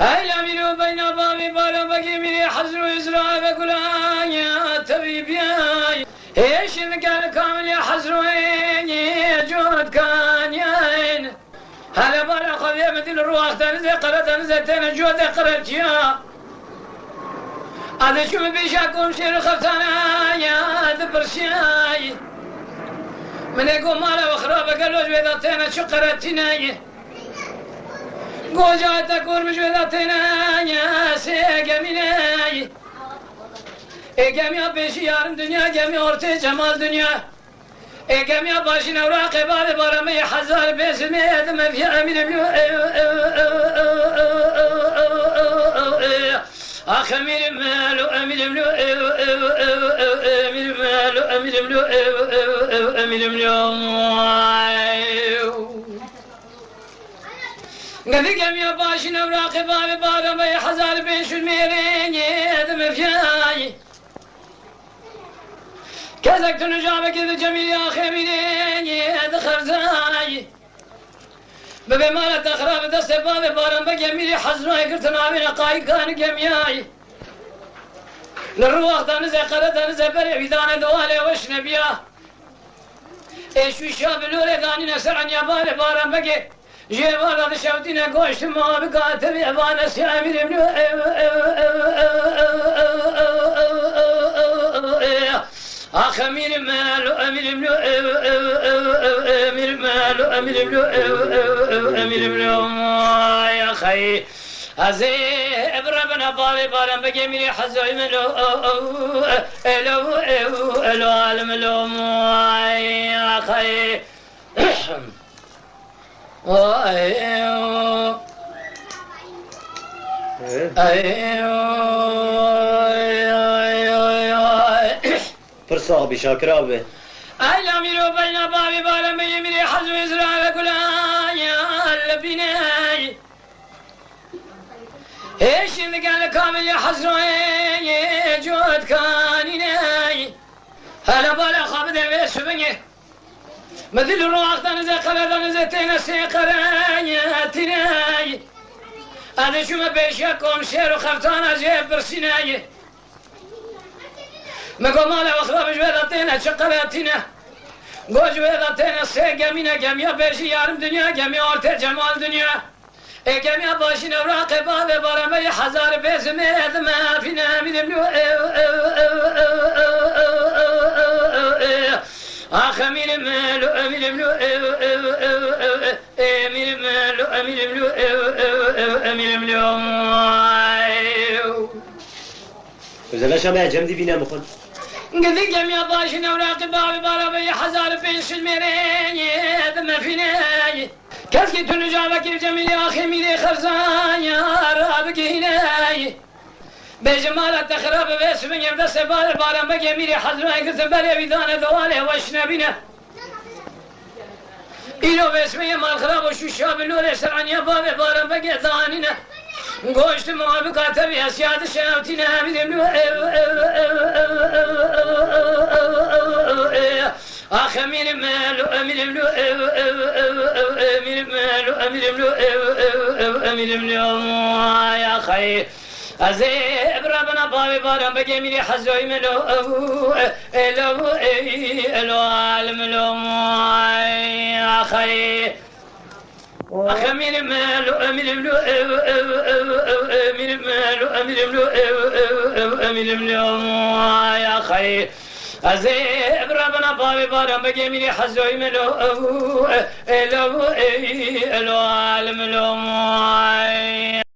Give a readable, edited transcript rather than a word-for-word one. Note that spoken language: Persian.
هيا منو بين بابي بالا بقي مني حزر وإزراء بقول يا تبيب ياي ايش قال كامل يا حزر وين جود كان ياين هلا بالا خذي مثل الروح تنزل قرأت نزلتين جود قرأت يا هذا شو بيشاكم شير خفتانا يا دبرشاي من يقول مالا وخرابة قالوا جويداتين شو قرأتنا گوجا تکور مجوداتنا یا سیگمینای اگمیا پیشی یارم دنیا گمی ortaya cemal dünya اگمیا باشین اوراق بار بارمی حزار بیسمی ادم فی امینم آخ امینم لو امینم لو امینم لو امینم لو امینم لو قدي جميع باشين أوراق باب بارم يا حزار بيش الميرين يدم فياي كذاك تنجاب كذا جميل يا أخي ميرين يدخل زاي ببي مالا تخراب دست باب بارم بجميل حزراي كرتنا من قاي كان جميعي للروح دانزي قرد دانزي بري بدان دوالي وش نبيا ايش وشاب لولي داني نسر عن يابالي بارم بجي جيبان هذا شوتنا قوش ما بقاتل يبان سامر منو اخ امير مالو امير منو امير مالو امير منو امير منو يا خي ازي ابربنا بالي بالم بجميل حزوي منو الو الو عالم لو يا خي فرصة بشاكر أبي أيلا ميرو بين بابي بالا ميمري حزو إزراء كل يا اللبناي إيش اللي قال كامل يا حزوي جود كانيناي هلا بالا خابد البيس بنيه مثل الروح تنزل قلب نزلتين سيقرانياتناي أنا شو ما بيشاكم شير وخفتانا جيب برسيناي ما قوم على وخراب جويداتنا شقراتنا قو جويداتنا سيقامينا قاميا بيشي يارم دنيا قاميا أرتي جمال دنيا قاميا باشين أوراق بابي بارمي حزار بيزمي ما فينا من منو آخ أمير مالو أمير ملو أمير مالو أمير ملو أمير ملو وزلا شامع جمدي بينا مخل قدي جميع باشين أوراق بابي باربي حزار بيش الميرين يدم فيناي كاسكي تنجابك الجميل يا أخي ميري خرزان يا رابك هناي بجمال تخرب بس من يبدا سبال بارم بجميل حزمه كتبل بيدان دوالي واشنبنا إلو باسمي مال خراب وشو شاب اللول سرعن يا بابي بارم بجي ثانينا قوشت ما بكاتبي أسياد الشنوتنا بدملو آخ أمير مالو أمير ملو أمير مالو أمير ملو أمير ملو يا خير ازي ابربنا بابي بارم بجميل حزوي ملو الو الو عالم لو اخي أخمين مالو أمين ملو أمين مالو أمين ملو أمين ملو يا خي أزي بربنا بابي بارم بجميل حزوي ملو الو الو عالم لو